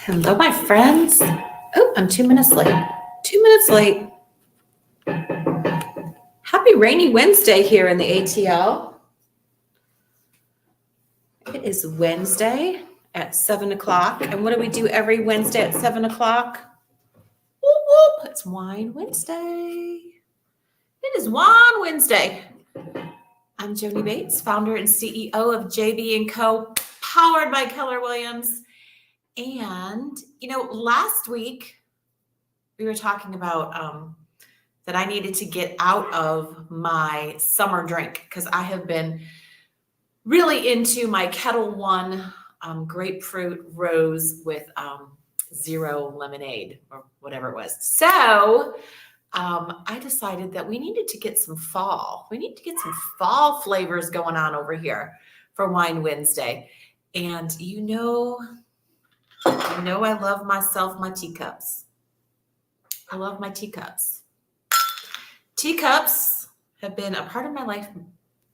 Hello, my friends. Oh, I'm 2 minutes late. 2 minutes late. Happy rainy Wednesday here in the ATL. It is Wednesday at 7 o'clock. And what do we do every Wednesday at 7 o'clock? Whoop, whoop. It's Wine Wednesday. It is Wine Wednesday. I'm Joni Bates, founder and CEO of JB & Co., powered by Keller Williams. And, last week we were talking about that I needed to get out of my summer drink because I have been really into my Kettle One grapefruit rose with zero lemonade or whatever it was. So I decided that we needed to get some fall. We need to get some fall flavors going on over here for Wine Wednesday. And I love myself my teacups. I love my teacups. Teacups have been a part of my life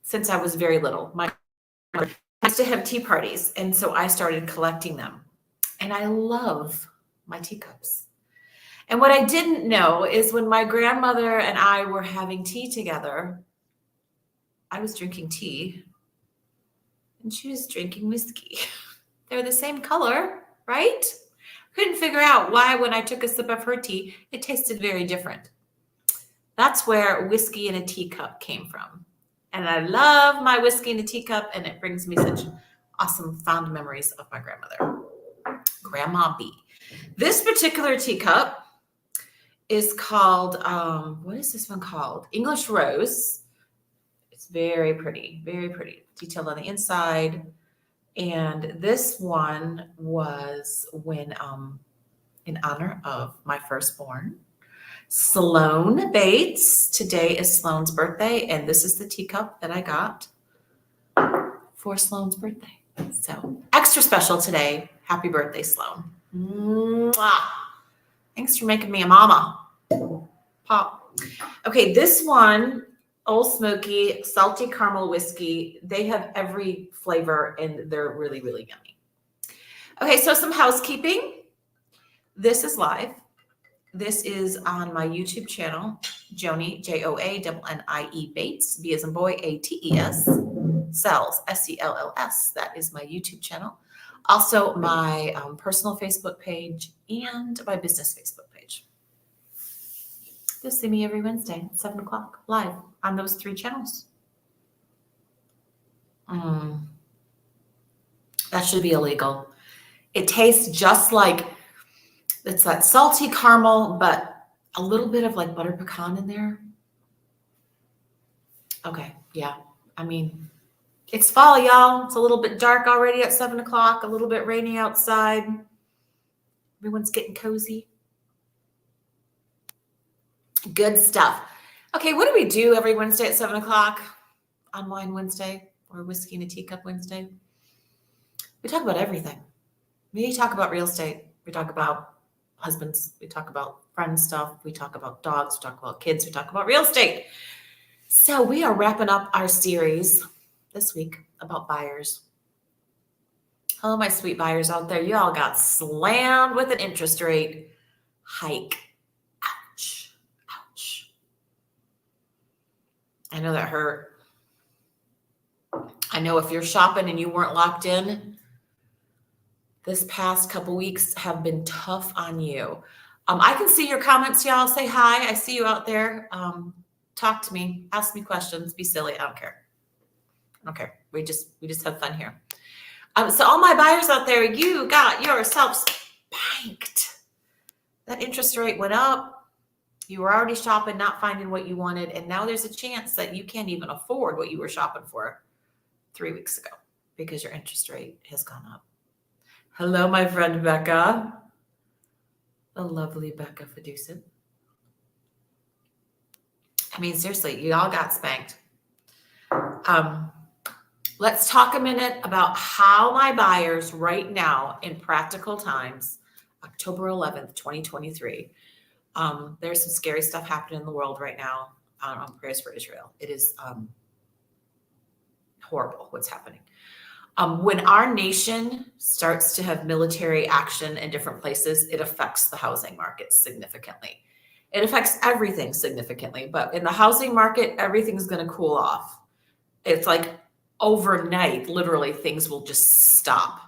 since I was very little. My mother used to have tea parties, and so I started collecting them. And I love my teacups. And what I didn't know is when my grandmother and I were having tea together, I was drinking tea, and she was drinking whiskey. They're the same color, right? Couldn't figure out why when I took a sip of her tea, it tasted very different. That's where whiskey in a teacup came from. And I love my whiskey in a teacup, and it brings me such awesome, fond memories of my grandmother, Grandma B. This particular teacup is called, what is this one called? English Rose. It's very pretty, detailed on the inside. And this one was when, in honor of my firstborn, Sloan Bates. Today is Sloan's birthday, and this is the teacup that I got for Sloan's birthday. So extra special today. Happy birthday, Sloan. Mwah. Thanks for making me a mama. Pop. Okay, this one, Old Smoky, salty caramel whiskey. They have every flavor, and they're really, really yummy. Okay, so some housekeeping. This is live. This is on my YouTube channel, Joni, Joannie Bates, B as in boy, ATES, Cells, SELLS. That is my YouTube channel. Also, my personal Facebook page and my business Facebook page. You'll see me every Wednesday at 7 o'clock live on those 3 channels. That should be illegal. It tastes just like, it's that salty caramel, but a little bit of like butter pecan in there. Okay, yeah. I mean, it's fall, y'all. It's a little bit dark already at 7 o'clock, a little bit rainy outside. Everyone's getting cozy. Good stuff. Okay, what do we do every Wednesday at 7 o'clock on Wine Wednesday or Whiskey in a Teacup Wednesday? We talk about everything. We talk about real estate. We talk about husbands. We talk about friend stuff. We talk about dogs. We talk about kids. We talk about real estate. So we are wrapping up our series this week about buyers. Hello, my sweet buyers out there. You all got slammed with an interest rate hike. Ouch. Ouch. I know that hurt. I know if you're shopping and you weren't locked in, this past couple weeks have been tough on you. I can see your comments, y'all. Say hi. I see you out there. Talk to me. Ask me questions. Be silly. I don't care. I don't care. We just have fun here. So all my buyers out there, you got yourself spanked. That interest rate went up. You were already shopping, not finding what you wanted, and now there's a chance that you can't even afford what you were shopping for 3 weeks ago because your interest rate has gone up. Hello, my friend Becca. The lovely Becca Fiducin. I mean, seriously, you all got spanked. Let's talk a minute about how my buyers right now in practical times, October 11th, 2023, there's some scary stuff happening in the world right now on Prayers for Israel. It is horrible what's happening. When our nation starts to have military action in different places, it affects the housing market significantly. It affects everything significantly, but in the housing market, everything's going to cool off. It's like overnight, literally, things will just stop.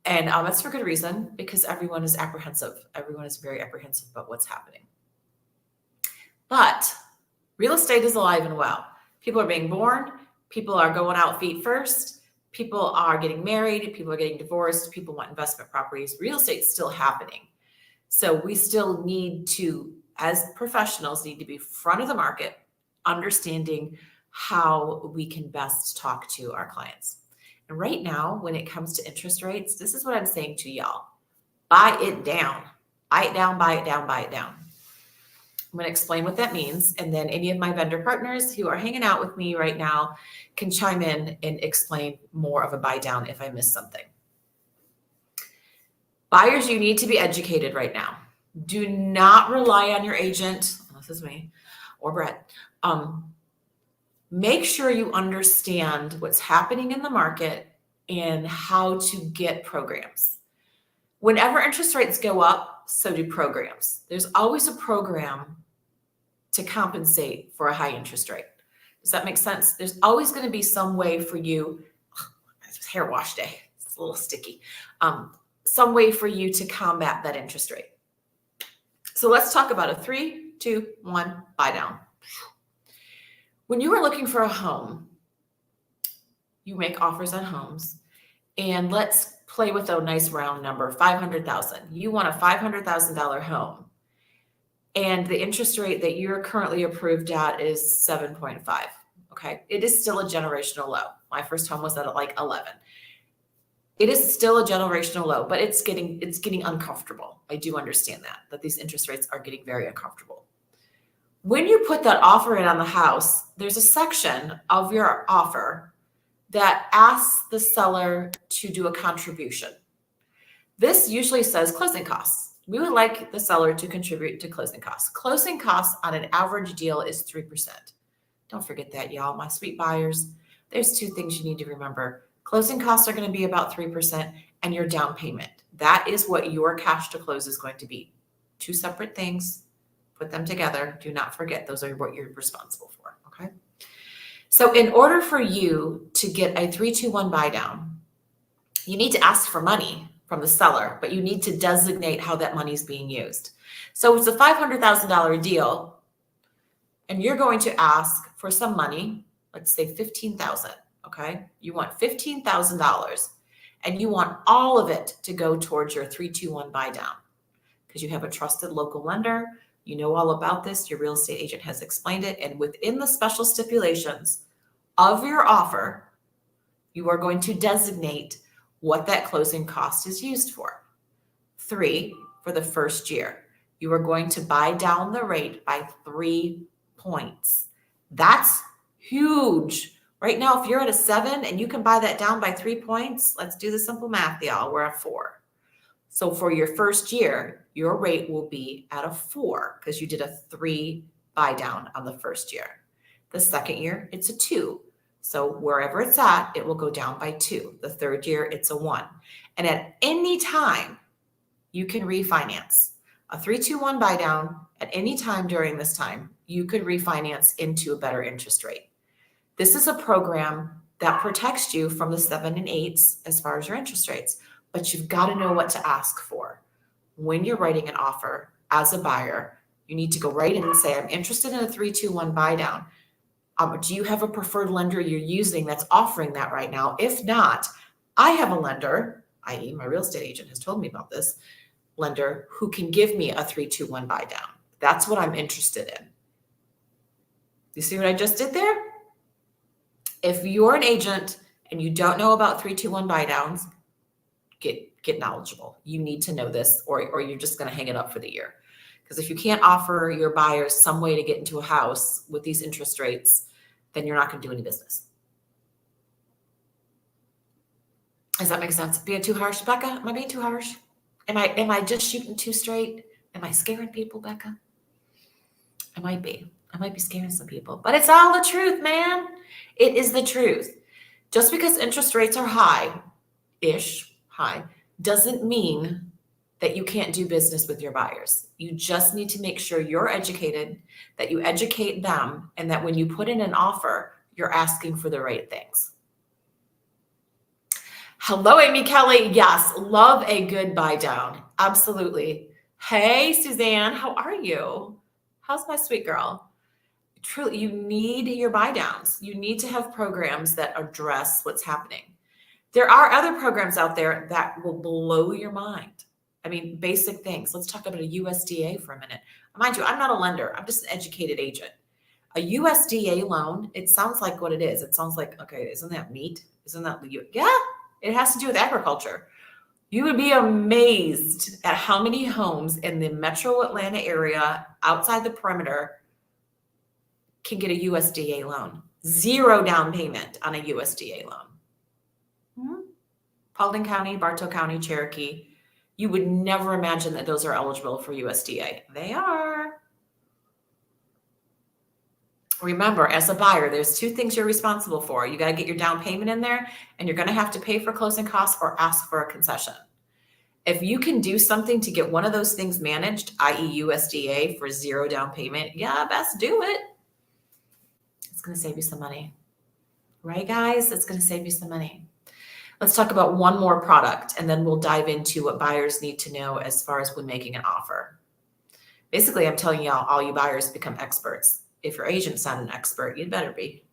And that's for good reason, because everyone is apprehensive. Everyone is very apprehensive about what's happening. But real estate is alive and well. People are being born. People are going out feet first. People are getting married. People are getting divorced. People want investment properties. Real estate's still happening. So we still need to, as professionals, need to be front of the market, understanding how we can best talk to our clients. And right now, when it comes to interest rates, this is what I'm saying to y'all. Buy it down. Buy it down, buy it down, buy it down. I'm going to explain what that means. And then any of my vendor partners who are hanging out with me right now can chime in and explain more of a buy down if I miss something. Buyers, you need to be educated right now. Do not rely on your agent, this is me, or Brett. Make sure you understand what's happening in the market and how to get programs. Whenever interest rates go up, so do programs. There's always a program to compensate for a high interest rate. Does that make sense? There's always going to be some way for you, it's hair wash day, it's a little sticky, some way for you to combat that interest rate. So let's talk about a 3, 2, 1 buy down. When you are looking for a home, you make offers on homes, and let's play with a nice round number, $500,000. You want a $500,000 home, and the interest rate that you're currently approved at is 7.5. Okay, it is still a generational low. My first home was at like 11. It is still a generational low, but it's getting uncomfortable. I do understand that these interest rates are getting very uncomfortable. When you put that offer in on the house, there's a section of your offer that asks the seller to do a contribution. This usually says closing costs. We would like the seller to contribute to closing costs. Closing costs on an average deal is 3%. Don't forget that, y'all, my sweet buyers. There's two things you need to remember. Closing costs are going to be about 3%, and your down payment. That is what your cash to close is going to be. Two separate things. Put them together. Do not forget, those are what you're responsible for, okay? So in order for you to get a 3-2-1 buy down, you need to ask for money from the seller, but you need to designate how that money is being used. So it's a $500,000 deal, and you're going to ask for some money, let's say $15,000, okay? You want $15,000, and you want all of it to go towards your 3-2-1 buy down because you have a trusted local lender. You know all about this. Your real estate agent has explained it. And within the special stipulations of your offer, you are going to designate what that closing cost is used for. 3, for the first year, you are going to buy down the rate by 3 points. That's huge. Right now, if you're at a 7 and you can buy that down by 3 points, let's do the simple math, y'all. We're at 4. So for your first year, your rate will be at a 4 because you did a 3 buy down on the first year. The second year, it's a 2. So wherever it's at, it will go down by 2. The third year, it's a 1. And at any time, you can refinance. A 3-2-1 buy down at any time during this time, you could refinance into a better interest rate. This is a program that protects you from the 7 and 8s as far as your interest rates, but you've got to know what to ask for. When you're writing an offer as a buyer, you need to go right in and say, I'm interested in a 3-2-1 buy down. Do you have a preferred lender you're using that's offering that right now? If not, I have a lender, i.e. my real estate agent has told me about this, lender who can give me a 3-2-1 buy down. That's what I'm interested in. You see what I just did there? If you're an agent and you don't know about 3-2-1 buy downs, get knowledgeable. You need to know this or you're just going to hang it up for the year. Because if you can't offer your buyers some way to get into a house with these interest rates, then you're not going to do any business. Does that make sense? Being too harsh, Becca? Am I being too harsh? Am I just shooting too straight? Am I scaring people, Becca? I might be. I might be scaring some people, but it's all the truth, man. It is the truth. Just because interest rates are high-ish, high, doesn't mean that you can't do business with your buyers. You just need to make sure you're educated, that you educate them, and that when you put in an offer, you're asking for the right things. Hello, Amy Kelly. Yes, love a good buy down. Absolutely. Hey, Suzanne, how are you? How's my sweet girl? Truly, you need your buy downs. You need to have programs that address what's happening. There are other programs out there that will blow your mind. I mean, basic things. Let's talk about a USDA for a minute. Mind you, I'm not a lender. I'm just an educated agent. A USDA loan, it sounds like what it is. It sounds like, okay, isn't that meat? Isn't that, yeah, it has to do with agriculture. You would be amazed at how many homes in the metro Atlanta area outside the perimeter can get a USDA loan. 0 down payment on a USDA loan. Paulding County, Bartow County, Cherokee. You would never imagine that those are eligible for USDA. They are. Remember, as a buyer, there's 2 things you're responsible for. You got to get your down payment in there, and you're going to have to pay for closing costs or ask for a concession. If you can do something to get one of those things managed, i.e. USDA for 0 down payment, yeah, best do it. It's going to save you some money. Right, guys? It's going to save you some money. Let's talk about one more product, and then we'll dive into what buyers need to know as far as when making an offer. Basically, I'm telling y'all, all you buyers become experts. If your agent's not an expert, you'd better be.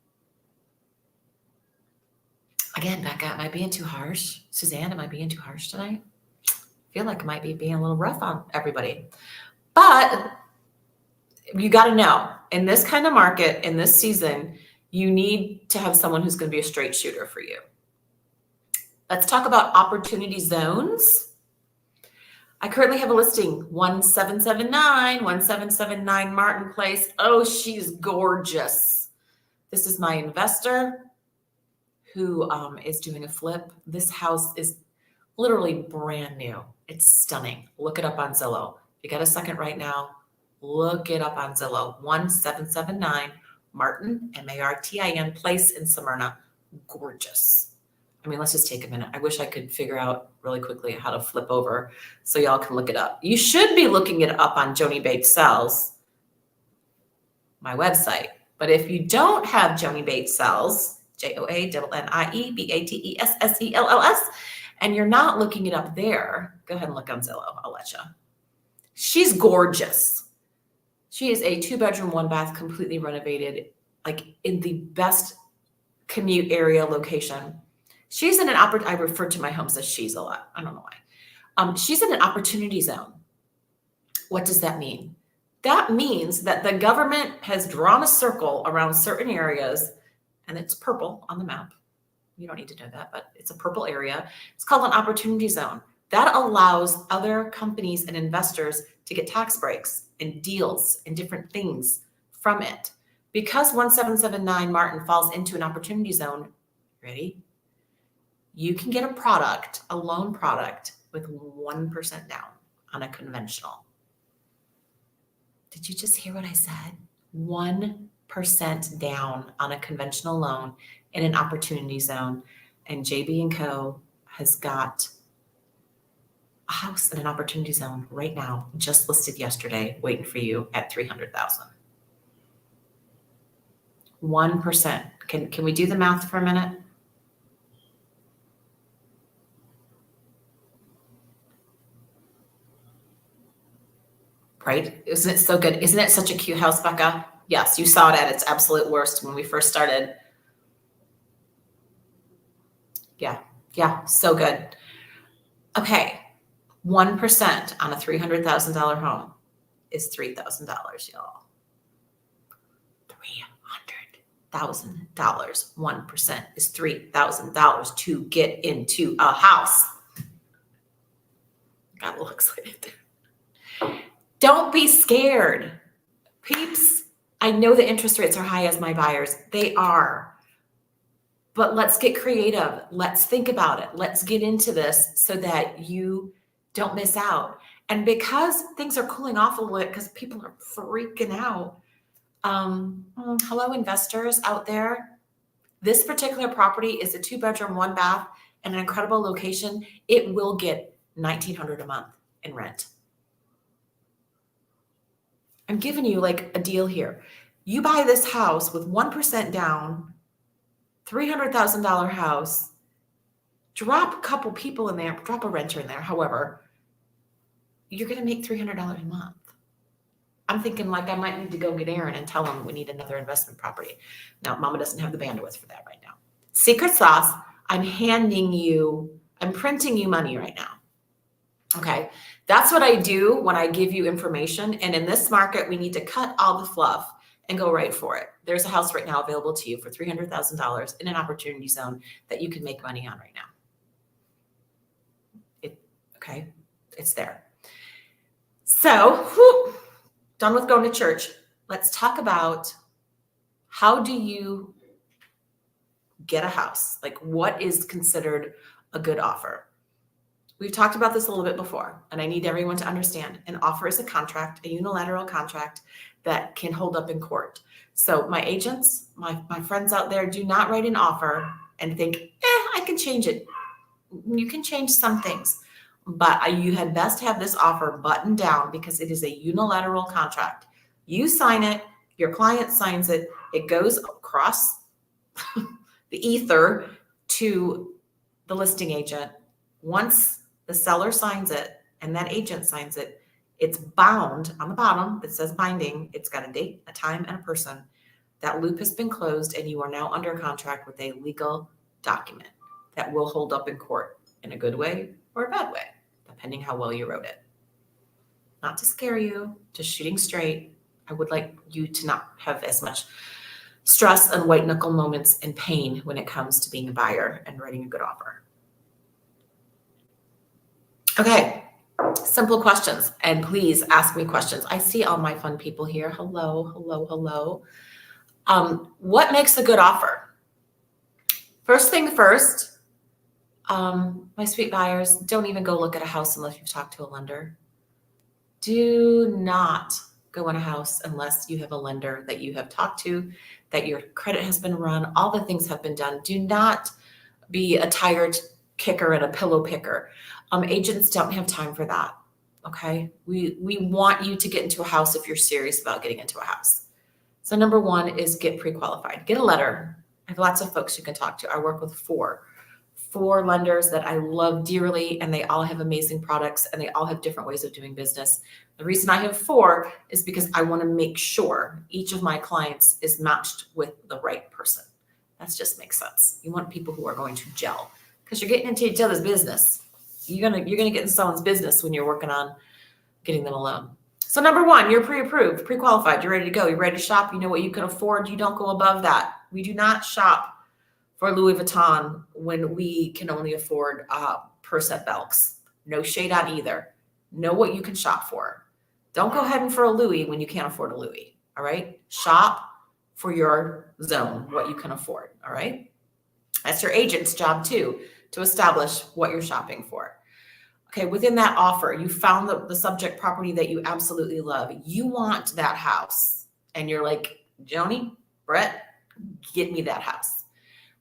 Again, Becca, am I being too harsh? Suzanne, am I being too harsh tonight? I feel like I might be being a little rough on everybody. But you got to know, in this kind of market, in this season, you need to have someone who's going to be a straight shooter for you. Let's talk about opportunity zones. I currently have a listing, 1779 Martin Place. Oh, she's gorgeous. This is my investor who is doing a flip. This house is literally brand new. It's stunning. Look it up on Zillow. If you got a second right now, look it up on Zillow. 1779 Martin, Martin Place in Smyrna. Gorgeous. I mean, let's just take a minute. I wish I could figure out really quickly how to flip over so y'all can look it up. You should be looking it up on Joni Bates Sells, my website. But if you don't have Joni Bates Sells, JOANNIEBATESSELLS, and you're not looking it up there, go ahead and look on Zillow. I'll let you. She's gorgeous. She is a 2-bedroom, 1-bath, completely renovated, like in the best commute area location. She's in an I refer to my homes as she's a lot. I don't know why. She's in an opportunity zone. What does that mean? That means that the government has drawn a circle around certain areas, and it's purple on the map. You don't need to know that, but it's a purple area. It's called an opportunity zone. That allows other companies and investors to get tax breaks and deals and different things from it. Because 1779 Martin falls into an opportunity zone, ready? You can get a product, a loan product, with 1% down on a conventional. Did you just hear what I said? 1% down on a conventional loan in an opportunity zone. And JB & Co. has got a house in an opportunity zone right now, just listed yesterday, waiting for you at $300,000. 1%. Can we do the math for a minute? Right? Isn't it so good? Isn't it such a cute house, Becca? Yes, you saw it at its absolute worst when we first started. Yeah, so good. Okay, 1% on a $300,000 home is $3,000, y'all. $300,000. 1% is $3,000 to get into a house. Got a little excited. Don't be scared. Peeps, I know the interest rates are high as my buyers. They are. But let's get creative. Let's think about it. Let's get into this so that you don't miss out. And because things are cooling off a little bit because people are freaking out. Hello, investors out there. This particular property is a 2-bedroom, 1-bath, and an incredible location. It will get $1,900 a month in rent. I'm giving you like a deal here. You buy this house with 1% down, $300,000 house, drop a couple people in there, drop a renter in there. However, you're going to make $300 a month. I'm thinking like I might need to go get Aaron and tell him we need another investment property. Now, Mama doesn't have the bandwidth for that right now. Secret sauce, I'm printing you money right now. Okay. That's what I do when I give you information. And in this market, we need to cut all the fluff and go right for it. There's a house right now available to you for $300,000 in an opportunity zone that you can make money on right now. Okay. It's there. So, done with going to church. Let's talk about how do you get a house? Like, what is considered a good offer? We've talked about this a little bit before, and I need everyone to understand an offer is a contract, a unilateral contract that can hold up in court. So my agents, my friends out there, do not write an offer and think, I can change it. You can change some things, but you had best have this offer buttoned down because it is a unilateral contract. You sign it, your client signs it, it goes across the ether to the listing agent. Once the seller signs it and that agent signs it, it's bound on the bottom. It says binding. It's got a date, a time, and a person. That loop has been closed, and you are now under contract with a legal document that will hold up in court in a good way or a bad way, depending how well you wrote it. Not to scare you, just shooting straight. I would like you to not have as much stress and white knuckle moments and pain when it comes to being a buyer and writing a good offer. Okay, simple questions, and please ask me questions. I see all my fun people here. Hello, hello, hello. What makes a good offer? First thing first, my sweet buyers, don't even go look at a house unless you've talked to a lender. Do not go in a house unless you have a lender that you have talked to, that your credit has been run, all the things have been done. Do not be a tired kicker and a pillow picker. Agents don't have time for that. Okay. We want you to get into a house if you're serious about getting into a house. So number one is get pre-qualified. Get a letter. I have lots of folks you can talk to. I work with four lenders that I love dearly, and they all have amazing products and they all have different ways of doing business. The reason I have 4 is because I want to make sure each of my clients is matched with the right person. That just makes sense. You want people who are going to gel because you're getting into each other's business. You're gonna get in someone's business when you're working on getting them a loan. So number one, you're pre-approved, pre-qualified. You're ready to go. You're ready to shop. You know what you can afford. You don't go above that. We do not shop for Louis Vuitton when we can only afford purse at Belk's. No shade on either. Know what you can shop for. Don't go heading for a Louis when you can't afford a Louis. All right. Shop for your zone, what you can afford. All right. That's your agent's job too, to establish what you're shopping for. Okay, within that offer, you found the subject property that you absolutely love. You want that house. And you're like, Joni, Brett, get me that house.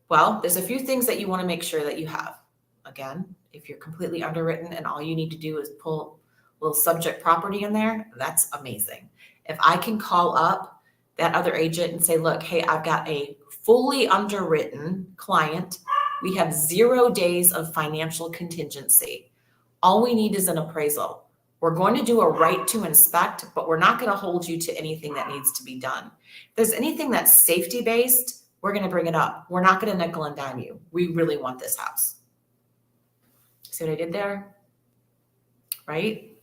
Well, there's a few things that you want to make sure that you have. Again, if you're completely underwritten and all you need to do is pull a little subject property in there, that's amazing. If I can call up that other agent and say, look, hey, I've got a fully underwritten client. We have 0 days of financial contingency. All we need is an appraisal. We're going to do a right to inspect, but we're not going to hold you to anything that needs to be done. If there's anything that's safety-based, we're going to bring it up. We're not going to nickel and dime you. We really want this house. See what I did there? Right?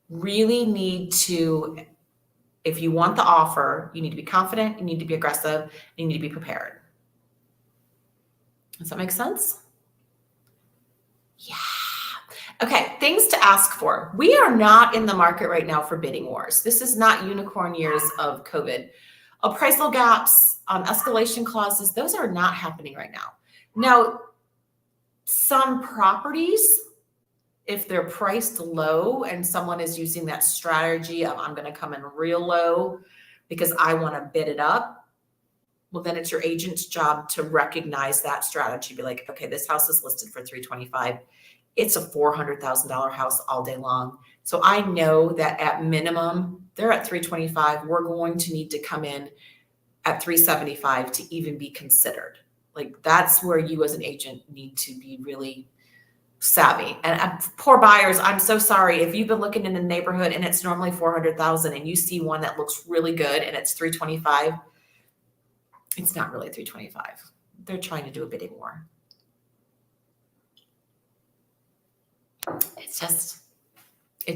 Really need to, if you want the offer, you need to be confident, you need to be aggressive, you need to be prepared. Does that make sense? Yeah. Okay, things to ask for. We are not in the market right now for bidding wars. This is not unicorn years of COVID. Appraisal gaps, escalation clauses, those are not happening right now. Now, some properties, if they're priced low and someone is using that strategy of I'm going to come in real low, because I want to bid it up, well, then it's your agent's job to recognize that strategy. Be like, okay, this house is listed for 325. It's a $400,000 house all day long. So I know that at minimum, they're at 325. We're going to need to come in at 375 to even be considered. Like, that's where you as an agent need to be really savvy. And poor buyers, I'm so sorry. If you've been looking in a neighborhood and it's normally 400,000 and you see one that looks really good and it's 325, it's not really 325. They're trying to do a bidding war. It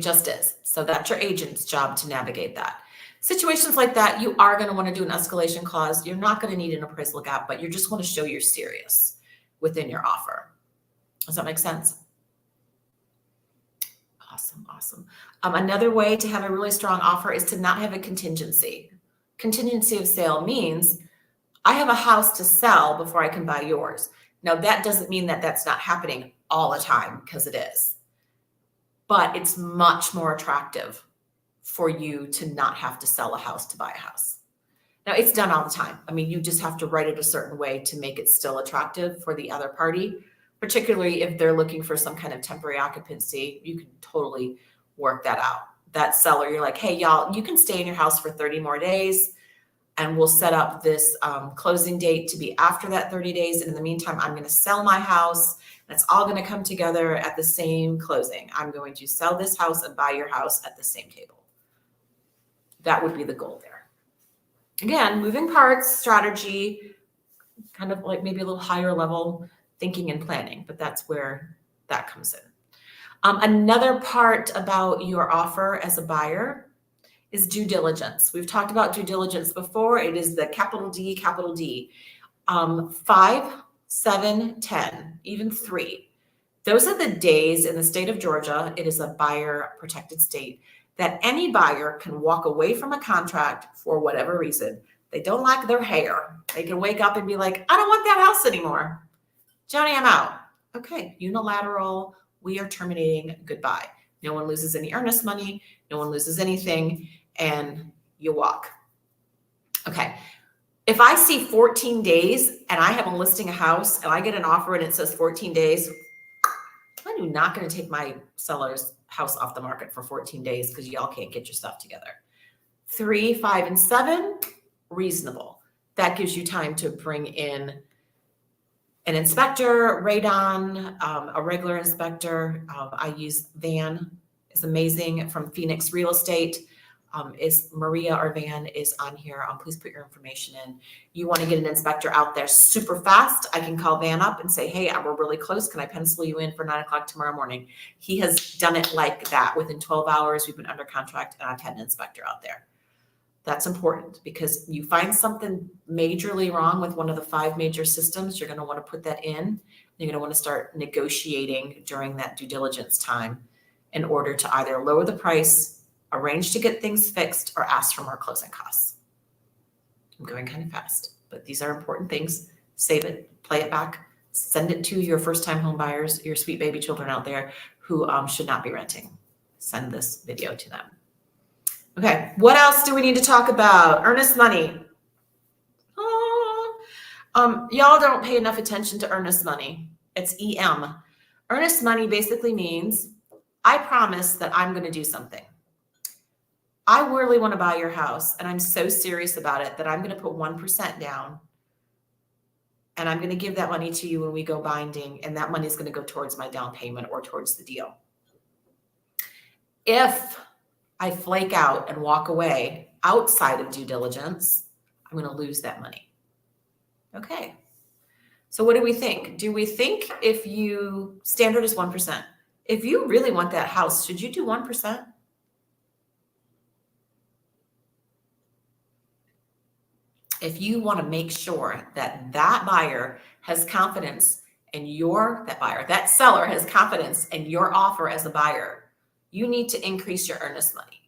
just is. So that's your agent's job to navigate that. Situations like that, you are going to want to do an escalation clause. You're not going to need an appraisal gap, but you just want to show you're serious within your offer. Does that make sense? Awesome. Another way to have a really strong offer is to not have a contingency. Contingency of sale means I have a house to sell before I can buy yours. Now, that doesn't mean that that's not happening all the time, because it is. But it's much more attractive for you to not have to sell a house to buy a house. Now, it's done all the time. I mean, you just have to write it a certain way to make it still attractive for the other party, particularly if they're looking for some kind of temporary occupancy. You can totally work that out. That seller, you're like, hey, y'all, you can stay in your house for 30 more days, and we'll set up this closing date to be after that 30 days. And in the meantime, I'm going to sell my house, and it's all going to come together at the same closing. I'm going to sell this house and buy your house at the same table. That would be the goal there. Again, moving parts, strategy, kind of like maybe a little higher level thinking and planning, but that's where that comes in. Another part about your offer as a buyer is due diligence. We've talked about due diligence before. It is the capital D. 5, 7, 10, even 3. Those are the days in the state of Georgia. It is a buyer protected state that any buyer can walk away from a contract for whatever reason. They don't like their hair. They can wake up and be like, I don't want that house anymore. Johnny, I'm out. Okay, unilateral, we are terminating, goodbye. No one loses any earnest money. No one loses anything, and you walk. Okay, if I see 14 days and I have a listing a house and I get an offer and it says 14 days, I'm not going to take my seller's house off the market for 14 days because y'all can't get your stuff together. 3, 5, and 7, reasonable. That gives you time to bring in an inspector, radon, a regular inspector. I use Van, is amazing, from Phoenix Real Estate. Is Maria or Van is on here. Please put your information in. You want to get an inspector out there super fast, I can call Van up and say, hey, we're really close. Can I pencil you in for 9 o'clock tomorrow morning? He has done it like that. Within 12 hours, we've been under contract and I've had an inspector out there. That's important because you find something majorly wrong with one of the 5 major systems, you're going to want to put that in. You're going to want to start negotiating during that due diligence time in order to either lower the price, arrange to get things fixed, or ask for more closing costs. I'm going kind of fast, but these are important things. Save it, play it back, send it to your first-time home buyers, your sweet baby children out there who should not be renting. Send this video to them. Okay, what else do we need to talk about? Earnest money. Y'all don't pay enough attention to earnest money. It's EM. Earnest money basically means I promise that I'm going to do something. I really want to buy your house, and I'm so serious about it that I'm going to put 1% down, and I'm going to give that money to you when we go binding, and that money is going to go towards my down payment or towards the deal. If I flake out and walk away outside of due diligence, I'm going to lose that money. Okay. So what do we think? Do we think if you, standard is 1%. If you really want that house, should you do 1%? If you want to make sure that that buyer has confidence in that seller has confidence in your offer as a buyer, you need to increase your earnest money.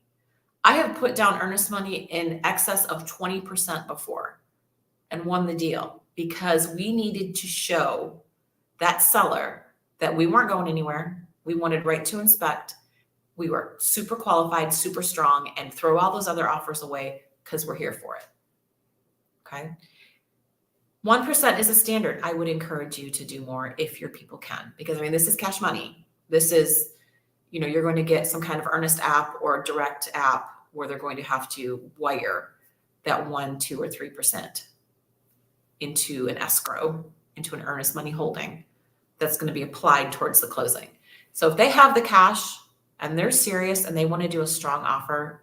I have put down earnest money in excess of 20% before and won the deal because we needed to show that seller that we weren't going anywhere. We wanted right to inspect. We were super qualified, super strong, and throw all those other offers away because we're here for it. Okay. 1% is a standard. I would encourage you to do more if your people can, because I mean, this is cash money. This is, you're going to get some kind of earnest app or direct app where they're going to have to wire that 1, 2, or 3% into an escrow, into an earnest money holding that's going to be applied towards the closing. So if they have the cash and they're serious and they want to do a strong offer,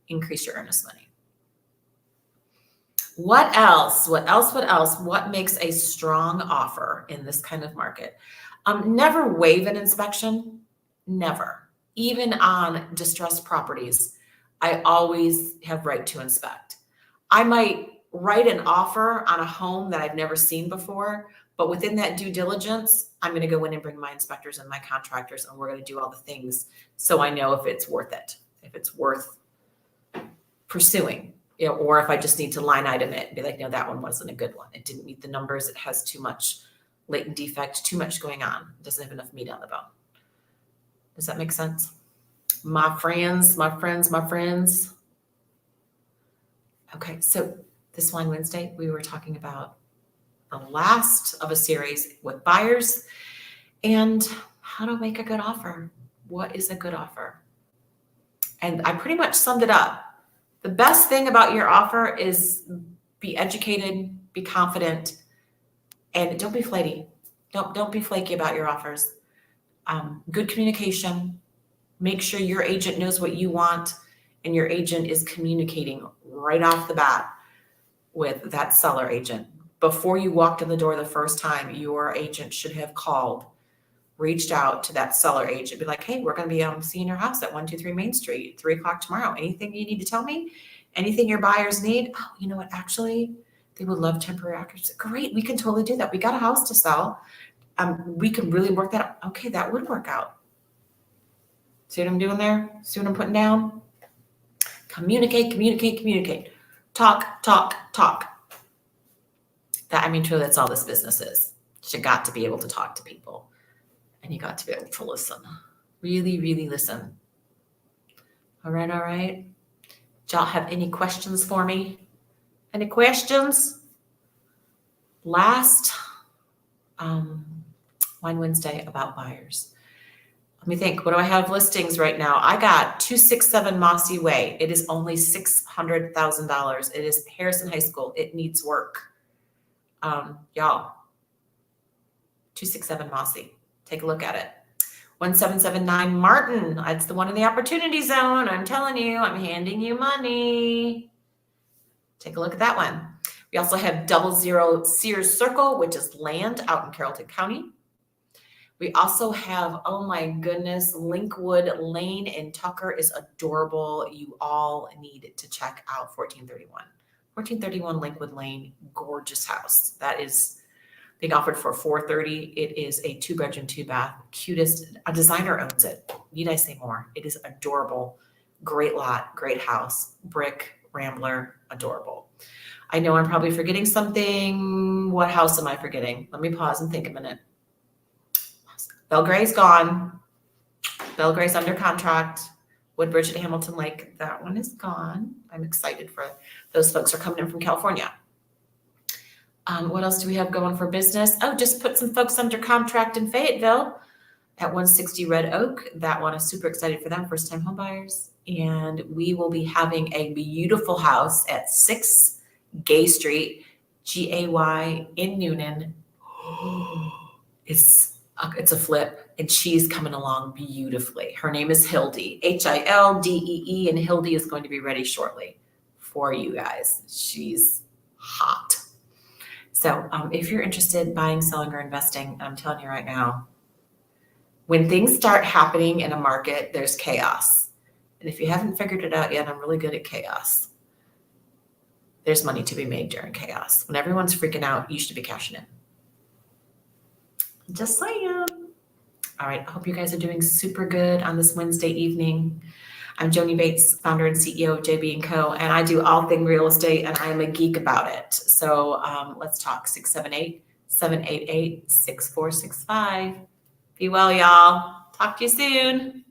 increase your earnest money. What else? What makes a strong offer in this kind of market? Never waive an inspection. Never. Even on distressed properties, I always have right to inspect. I might write an offer on a home that I've never seen before, but within that due diligence, I'm going to go in and bring my inspectors and my contractors, and we're going to do all the things so I know if it's worth it, if it's worth pursuing. Or if I just need to line item it and be like, no, that one wasn't a good one. It didn't meet the numbers. It has too much latent defect, too much going on. It doesn't have enough meat on the bone. Does that make sense? My friends. Okay, so this Wine Wednesday, we were talking about the last of a series with buyers and how to make a good offer. What is a good offer? And I pretty much summed it up. The best thing about your offer is be educated, be confident, and don't be flaky. Don't be flaky about your offers. Good communication. Make sure your agent knows what you want and your agent is communicating right off the bat with that seller agent. Before you walked in the door the first time, your agent should have called, reached out to that seller agent, be like, hey, we're going to be seeing your house at 123 Main Street, 3:00 tomorrow. Anything you need to tell me? Anything your buyers need? Oh, you know what? Actually, they would love temporary occupancy. Great. We can totally do that. We got a house to sell. We can really work that out. Okay, that would work out. See what I'm doing there? See what I'm putting down? Communicate. Talk. Truly, that's all this business is. You got to be able to talk to people. And you got to be able to listen. Really, really listen. All right. Do y'all have any questions for me? Any questions? Last Wine Wednesday about buyers. Let me think. What do I have listings right now? I got 267 Mossy Way. It is only $600,000. It is Harrison High School. It needs work. Y'all, 267 Mossy. Take a look at it. 1779 Martin. That's the one in the opportunity zone. I'm telling you, I'm handing you money. Take a look at that one. We also have 00 Sears Circle, which is land out in Carrollton County. We also have, oh my goodness, Linkwood Lane in Tucker is adorable. You all need to check out 1431. 1431 Linkwood Lane, gorgeous house. That is being offered for $430. It is a 2-bedroom, 2-bath, cutest. A designer owns it. Need I say more? It is adorable. Great lot, great house, brick, rambler, adorable. I know I'm probably forgetting something. What house am I forgetting? Let me pause and think a minute. Belgray's gone. Belgray's under contract. Woodbridge at Hamilton Lake, that one is gone. I'm excited for those folks who are coming in from California. What else do we have going for business? Oh, just put some folks under contract in Fayetteville at 160 Red Oak. That one is super excited for them, first-time home buyers. And we will be having a beautiful house at 6 Gay Street, Gay in Noonan. It's a flip, and she's coming along beautifully. Her name is Hildy, Hildee, and Hildy is going to be ready shortly for you guys. She's hot. So if you're interested in buying, selling, or investing, I'm telling you right now, when things start happening in a market, there's chaos. And if you haven't figured it out yet, I'm really good at chaos. There's money to be made during chaos. When everyone's freaking out, you should be cashing in. Just saying. All right. I hope you guys are doing super good on this Wednesday evening. I'm Joni Bates, founder and CEO of JB & Co. And I do all things real estate, and I am a geek about it. So let's talk. 678-788-6465. Be well, y'all. Talk to you soon.